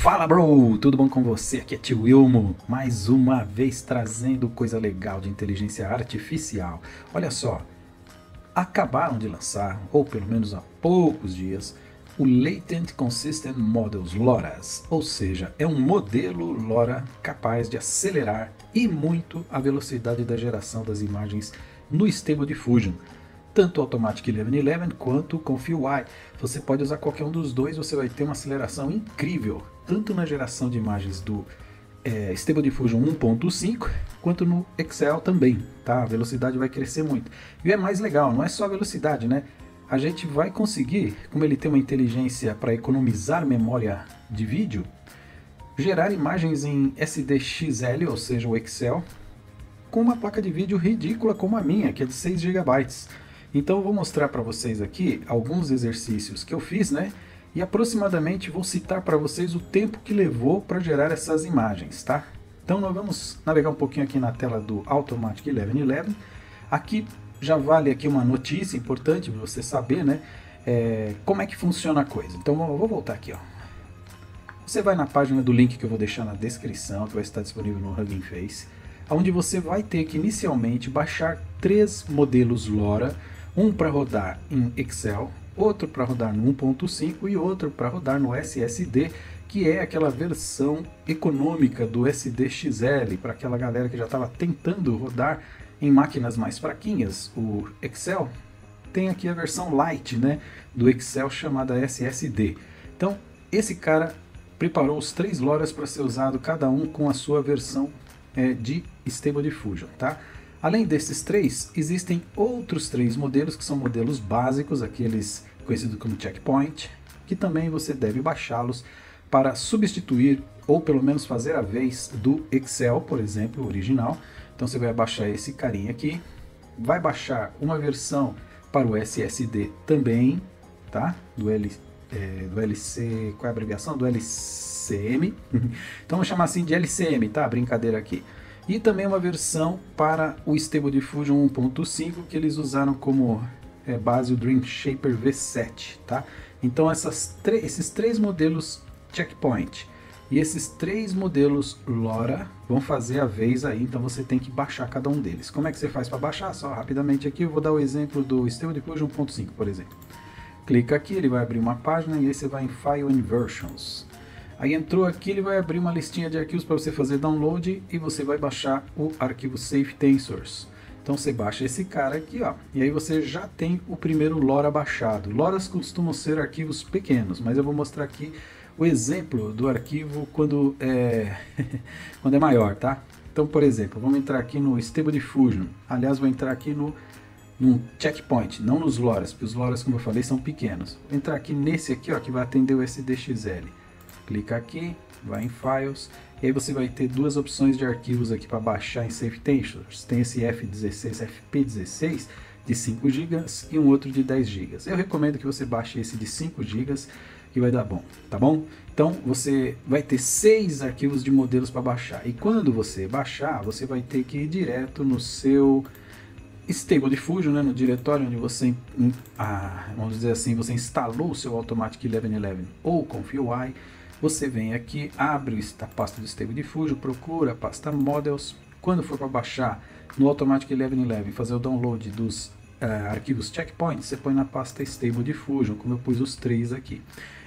Fala, bro! Tudo bom com você? Aqui é Tio Wilmo, mais uma vez trazendo coisa legal de inteligência artificial. Olha só, acabaram de lançar, ou pelo menos há poucos dias, o Latent Consistent Models LoRa's, ou seja, é um modelo LoRa capaz de acelerar e muito a velocidade da geração das imagens no Stable Diffusion. Tanto o Automatic 1111 quanto o Config-Y. Você pode usar qualquer um dos dois, você vai ter uma aceleração incrível, tanto na geração de imagens do Stable Diffusion 1.5, quanto no Excel também, tá? A velocidade vai crescer muito. E é mais legal, não é só a velocidade, né? A gente vai conseguir, como ele tem uma inteligência para economizar memória de vídeo, gerar imagens em SDXL, ou seja, o Excel, com uma placa de vídeo ridícula como a minha, que é de 6 GB. Então eu vou mostrar para vocês aqui alguns exercícios que eu fiz, né? E aproximadamente vou citar para vocês o tempo que levou para gerar essas imagens, tá? Então nós vamos navegar um pouquinho aqui na tela do Automatic 1111. Aqui já vale aqui uma notícia importante para você saber, né? Como é que funciona a coisa. Então eu vou voltar aqui, ó. Você vai na página do link que eu vou deixar na descrição, que vai estar disponível no Hugging Face, onde você vai ter que inicialmente baixar 3 modelos LoRa, um para rodar em Excel, outro para rodar no 1.5 e outro para rodar no SSD, que é aquela versão econômica do SDXL, para aquela galera que já estava tentando rodar em máquinas mais fraquinhas. O Excel tem aqui a versão Lite, né, do Excel, chamada SSD. Então, esse cara preparou os 3 LoRa's para ser usado, cada um com a sua versão de Stable Diffusion, tá? Além desses 3, existem outros 3 modelos que são modelos básicos, aqueles conhecidos como Checkpoint, que também você deve baixá-los para substituir ou pelo menos fazer a vez do Excel, por exemplo, o original. Então você vai baixar esse carinha aqui, vai baixar uma versão para o SSD também, tá? Do LC, qual é a abreviação? Do LCM. Então vamos chamar assim de LCM, tá? Brincadeira aqui. E também uma versão para o Stable Diffusion 1.5, que eles usaram como base o Dream Shaper V7, tá? Então esses 3 modelos Checkpoint e esses 3 modelos LoRa vão fazer a vez aí, então você tem que baixar cada um deles. Como é que você faz para baixar? Só rapidamente aqui eu vou dar o exemplo do Stable Diffusion 1.5, por exemplo. Clica aqui, ele vai abrir uma página e aí você vai em File and Versions. Aí entrou aqui, ele vai abrir uma listinha de arquivos para você fazer download e você vai baixar o arquivo Safe Tensors. Então você baixa esse cara aqui, ó, e aí você já tem o primeiro LoRa baixado. LoRa's costumam ser arquivos pequenos, mas eu vou mostrar aqui o exemplo do arquivo quando quando é maior, tá? Então, por exemplo, vamos entrar aqui no Stable Diffusion. Aliás, vou entrar aqui no Checkpoint, não nos LoRa's, porque os LoRa's, como eu falei, são pequenos. Vou entrar aqui nesse aqui, ó, que vai atender o SDXL. Clica aqui, vai em Files, e aí você vai ter 2 opções de arquivos aqui para baixar em Safe Tensors. Tem esse FP16 de 5 GB e um outro de 10 GB. Eu recomendo que você baixe esse de 5 GB, que vai dar bom, tá bom? Então você vai ter 6 arquivos de modelos para baixar, e quando você baixar, você vai ter que ir direto no seu Stable Diffusion, né, no diretório onde você, vamos dizer assim, você instalou o seu Automatic 1111 ou Config-Y. Você vem aqui, abre a pasta do Stable Diffusion, procura a pasta Models. Quando for para baixar no Automatic 1111, fazer o download dos arquivos Checkpoint, você põe na pasta Stable Diffusion, como eu pus os 3 aqui.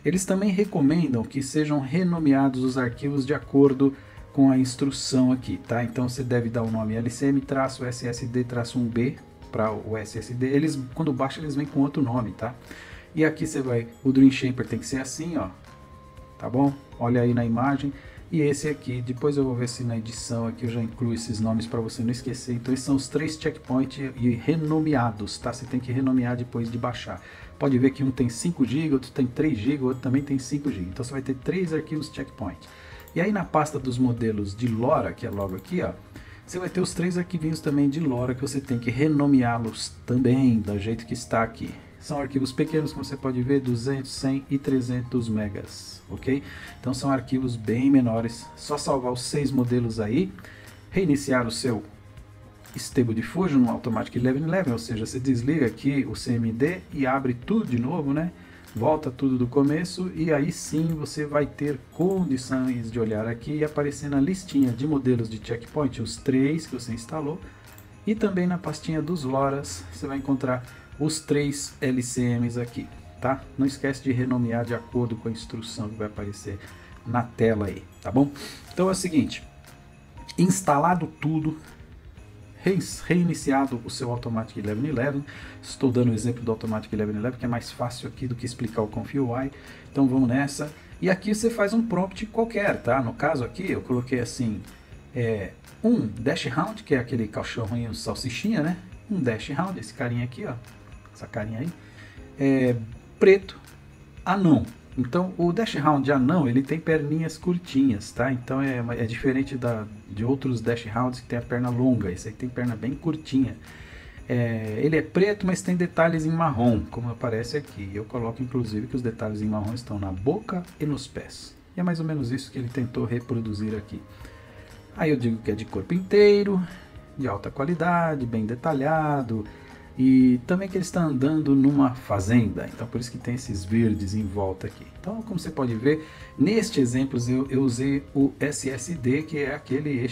Eles também recomendam que sejam renomeados os arquivos de acordo com a instrução aqui, tá? Então você deve dar o nome LCM-SSD-1B para o SSD. Eles, quando baixa, eles vêm com outro nome, tá? E aqui você vai, o Dream Shaper tem que ser assim, ó. Tá bom? Olha aí na imagem. E esse aqui, depois eu vou ver se na edição aqui eu já incluo esses nomes para você não esquecer. Então esses são os 3 checkpoints e renomeados, tá? Você tem que renomear depois de baixar. Pode ver que um tem 5 GB, outro tem 3 GB, outro também tem 5 GB. Então você vai ter 3 arquivos checkpoint. E aí na pasta dos modelos de LoRa, que é logo aqui, ó, você vai ter os 3 arquivinhos também de LoRa que você tem que renomeá-los também, do jeito que está aqui. São arquivos pequenos, como você pode ver, 200, 100 e 300 megas, ok? Então são arquivos bem menores, só salvar os 6 modelos aí, reiniciar o seu Stable Diffusion no Automatic 1111, ou seja, você desliga aqui o CMD e abre tudo de novo, né? volta tudo do começo e aí sim você vai ter condições de olhar aqui e aparecer na listinha de modelos de checkpoint, os 3 que você instalou, e também na pastinha dos LoRa's você vai encontrar os 3 LCMs aqui, tá? Não esquece de renomear de acordo com a instrução que vai aparecer na tela aí, tá bom? Então é o seguinte, instalado tudo, reiniciado o seu Automatic 1111, estou dando o exemplo do Automatic 1111 que é mais fácil aqui do que explicar o ConfigUI, então vamos nessa, e aqui você faz um prompt qualquer, tá? No caso aqui eu coloquei assim, um dash round, que é aquele cachorrinho salsichinha, né? Um dash round, esse carinha aqui, ó, essa carinha aí, preto, anão. Então o dash round anão, ele tem perninhas curtinhas, tá? Então é diferente de outros dash rounds que tem a perna longa, esse aí tem perna bem curtinha. Ele é preto, mas tem detalhes em marrom, como aparece aqui. Eu coloco inclusive que os detalhes em marrom estão na boca e nos pés. E é mais ou menos isso que ele tentou reproduzir aqui. Aí eu digo que é de corpo inteiro, de alta qualidade, bem detalhado. E também que ele está andando numa fazenda, então por isso que tem esses verdes em volta aqui. Então, como você pode ver, neste exemplo eu usei o SSD, que é aquele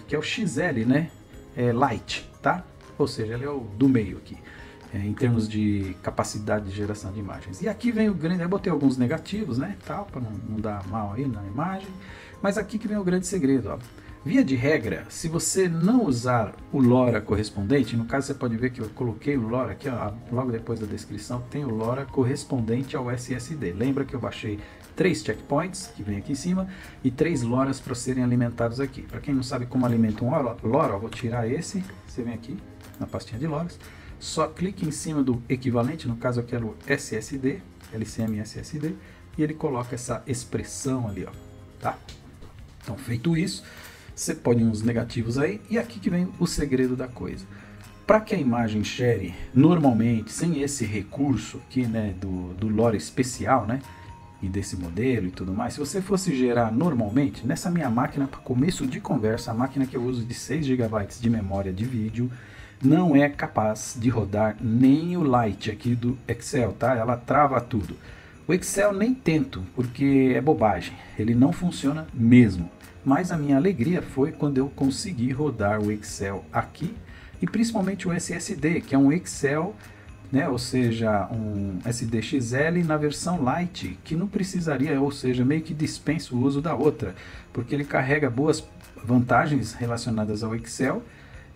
que é o XL, né? Lite, tá? Ou seja, ele é o do meio aqui, em termos de capacidade de geração de imagens. E aqui vem o grande, eu botei alguns negativos, né? Tal, para não dar mal aí na imagem. Mas aqui que vem o grande segredo, ó. Via de regra, se você não usar o LoRa correspondente, no caso você pode ver que eu coloquei o LoRa aqui, ó, logo depois da descrição tem o LoRa correspondente ao SSD. Lembra que eu baixei 3 checkpoints, que vem aqui em cima, e 3 LoRa's para serem alimentados aqui. Para quem não sabe como alimenta um LoRa, eu vou tirar esse, você vem aqui na pastinha de LoRa's, só clique em cima do equivalente, no caso eu quero SSD, LCM SSD, e ele coloca essa expressão ali, ó, tá? Então feito isso, você pode uns negativos aí, e aqui que vem o segredo da coisa. Para que a imagem share normalmente, sem esse recurso aqui, né, do LoRa especial, né, e desse modelo e tudo mais, se você fosse gerar normalmente, nessa minha máquina, para começo de conversa, a máquina que eu uso de 6 GB de memória de vídeo, não é capaz de rodar nem o Lite aqui do Excel, tá? Ela trava tudo. O Excel nem tento, porque é bobagem, ele não funciona mesmo. Mas a minha alegria foi quando eu consegui rodar o Excel aqui e principalmente o SSD, que é um Excel, né, ou seja, um SDXL na versão Lite, que não precisaria, ou seja, meio que dispensa o uso da outra, porque ele carrega boas vantagens relacionadas ao Excel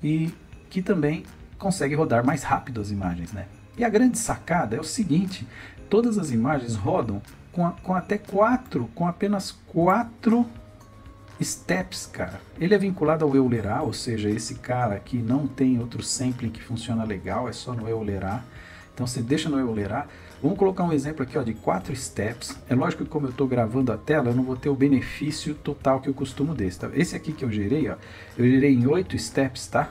e que também consegue rodar mais rápido as imagens, né? E a grande sacada é o seguinte, todas as imagens rodam com apenas 4 steps, cara. Ele é vinculado ao Eulerá, ou seja, esse cara aqui não tem outro sampling que funciona legal, é só no Eulerá. Então você deixa no Eulerá. Vamos colocar um exemplo aqui, ó, de 4 steps. É lógico que como eu estou gravando a tela, eu não vou ter o benefício total que eu costumo desse, tá? Esse aqui que eu gerei, ó, eu gerei em 8 steps, tá?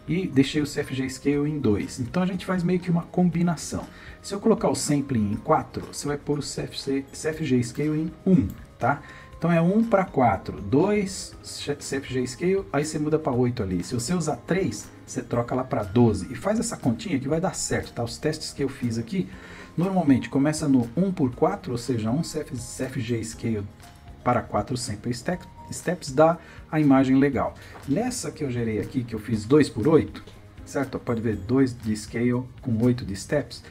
E deixei o CFG Scale em 2. Então a gente faz meio que uma combinação. Se eu colocar o sampling em 4, você vai pôr o CFG Scale em 1, tá? Então é 1 para 4, 2 CFG Scale, aí você muda para 8 ali. Se você usar 3, você troca lá para 12. E faz essa continha que vai dar certo, tá? Os testes que eu fiz aqui, normalmente começa no 1 por 4, ou seja, um CFG Scale para 4 sample steps dá a imagem legal. Nessa que eu gerei aqui, que eu fiz 2 por 8, certo? Pode ver 2 de Scale com 8 de steps.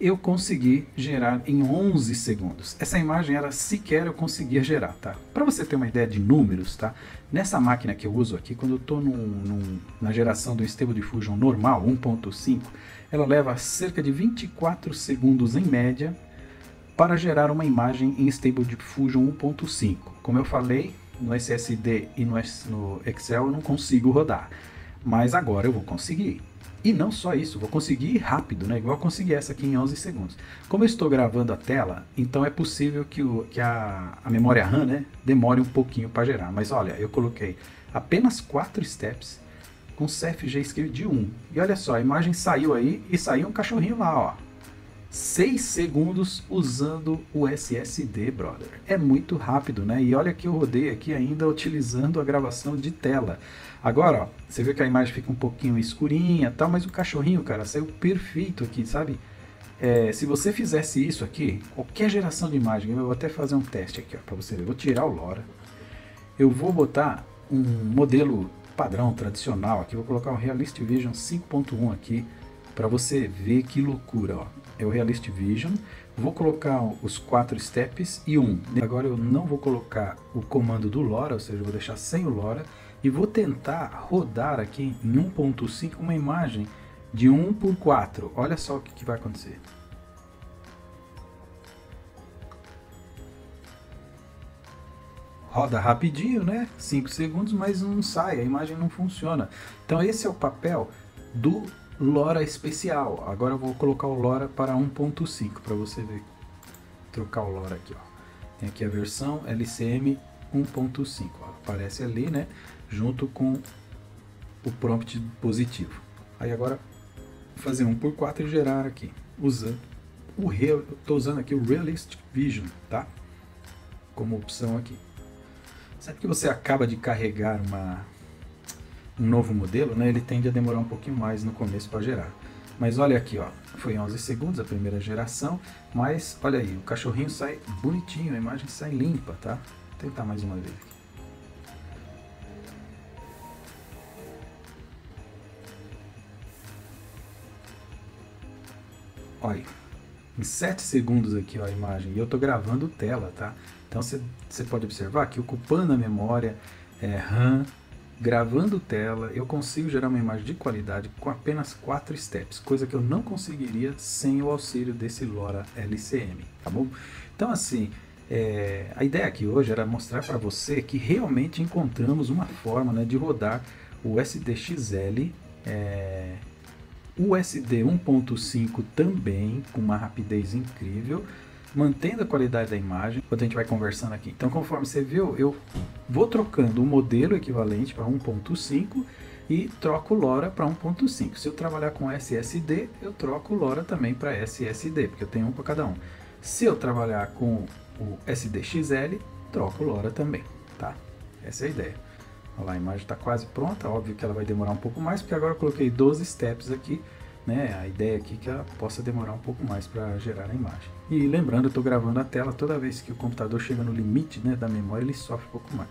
Eu consegui gerar em 11 segundos. Essa imagem era sequer eu conseguia gerar, tá? Para você ter uma ideia de números, tá? Nessa máquina que eu uso aqui, quando eu estou na geração do Stable Diffusion normal, 1.5, ela leva cerca de 24 segundos em média para gerar uma imagem em Stable Diffusion 1.5. Como eu falei, no SSD e no Excel eu não consigo rodar, mas agora eu vou conseguir. E não só isso, vou conseguir rápido, né? Igual eu consegui essa aqui em 11 segundos. Como eu estou gravando a tela, então é possível que a memória RAM, né, demore um pouquinho para gerar. Mas olha, eu coloquei apenas 4 steps com CFG Scale de 1. E olha só, a imagem saiu aí e saiu um cachorrinho lá, ó. 6 segundos usando o SSD, brother. É muito rápido, né? E olha que eu rodei aqui ainda utilizando a gravação de tela. Agora, ó, você vê que a imagem fica um pouquinho escurinha, tal, mas o cachorrinho, cara, saiu perfeito aqui, sabe? se você fizesse isso aqui, qualquer geração de imagem, eu vou até fazer um teste aqui para você ver. Eu vou tirar o LoRa, eu vou botar um modelo padrão, tradicional aqui, vou colocar o Realist Vision 5.1 aqui, para você ver que loucura, ó. É o Realist Vision, vou colocar os 4 steps e 1. Agora eu não vou colocar o comando do LoRa, ou seja, eu vou deixar sem o LoRa, e vou tentar rodar aqui em 1.5 uma imagem de 1:4. Olha só o que vai acontecer. Roda rapidinho, né? 5 segundos, mas não sai, a imagem não funciona. Então esse é o papel do LoRa especial. Agora eu vou colocar o LoRa para 1.5 para você ver. Trocar o LoRa aqui, ó. Tem aqui a versão LCM 1.5, aparece ali, né? Junto com o prompt positivo. Aí agora fazer 1:4 e gerar aqui, usando estou usando aqui o Realist Vision, tá? Como opção aqui. Sempre que você acaba de carregar um novo modelo, né, ele tende a demorar um pouquinho mais no começo para gerar. Mas olha aqui, ó, foi 11 segundos a primeira geração, mas olha aí, o cachorrinho sai bonitinho, a imagem sai limpa, tá? Vou tentar mais uma vez aqui. Olha, em 7 segundos aqui, ó, a imagem, e eu estou gravando tela, tá? Então você pode observar que ocupando a memória RAM, gravando tela, eu consigo gerar uma imagem de qualidade com apenas 4 steps, coisa que eu não conseguiria sem o auxílio desse LoRa LCM, tá bom? Então assim, a ideia aqui hoje era mostrar para você que realmente encontramos uma forma, né, de rodar o SDXL, USD 1.5 também, com uma rapidez incrível, mantendo a qualidade da imagem, enquanto a gente vai conversando aqui. Então, conforme você viu, eu vou trocando o modelo equivalente para 1.5 e troco o LoRa para 1.5. Se eu trabalhar com SSD, eu troco o LoRa também para SSD, porque eu tenho um para cada um. Se eu trabalhar com o SDXL, troco o LoRa também, tá? Essa é a ideia. Olha lá, a imagem está quase pronta, óbvio que ela vai demorar um pouco mais, porque agora eu coloquei 12 steps aqui, né? A ideia aqui é que ela possa demorar um pouco mais para gerar a imagem. E lembrando, eu estou gravando a tela, toda vez que o computador chega no limite, né, da memória, ele sofre um pouco mais.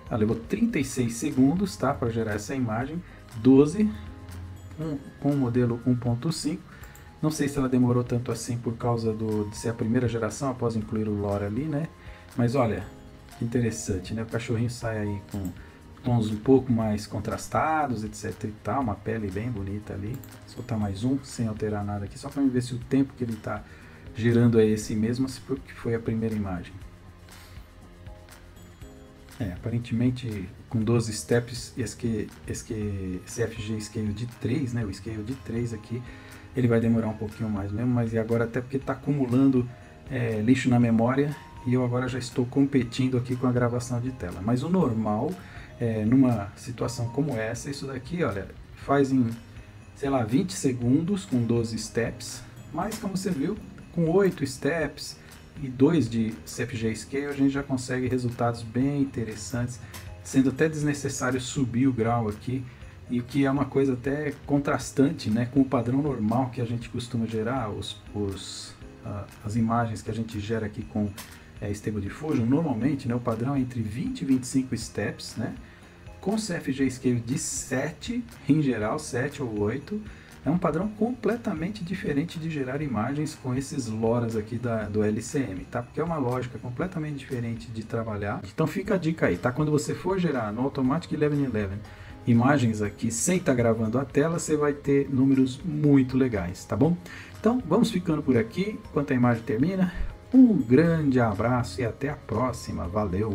Ela levou 36 segundos, tá, para gerar essa imagem, 12 com o modelo 1.5. Não sei se ela demorou tanto assim por causa de ser a primeira geração, após incluir o LoRa ali, né? Mas olha, que interessante, né? O cachorrinho sai aí com tons um pouco mais contrastados, etc e tal, uma pele bem bonita ali. Vou soltar mais um, sem alterar nada aqui, só para ver se o tempo que ele está girando é esse mesmo, se foi a primeira imagem. Aparentemente com 12 steps, esse FG Scale de 3, né, o Scale de 3 aqui, ele vai demorar um pouquinho mais mesmo, mas e agora até porque está acumulando lixo na memória, e eu agora já estou competindo aqui com a gravação de tela. Mas o normal, numa situação como essa, isso daqui, olha, faz em, sei lá, 20 segundos com 12 steps, mas como você viu, com 8 steps e 2 de CFG Scale, a gente já consegue resultados bem interessantes, sendo até desnecessário subir o grau aqui, e o que é uma coisa até contrastante, né, com o padrão normal que a gente costuma gerar, as imagens que a gente gera aqui com Stable Diffusion. Normalmente, né, o padrão é entre 20 e 25 steps, né, com CFG Scale de 7, em geral, 7 ou 8, é um padrão completamente diferente de gerar imagens com esses LoRa's aqui do LCM, tá? Porque é uma lógica completamente diferente de trabalhar. Então fica a dica aí, tá? Quando você for gerar no Automatic 1111 imagens aqui sem estar gravando a tela, você vai ter números muito legais, tá bom? Então vamos ficando por aqui, enquanto a imagem termina. Um grande abraço e até a próxima. Valeu!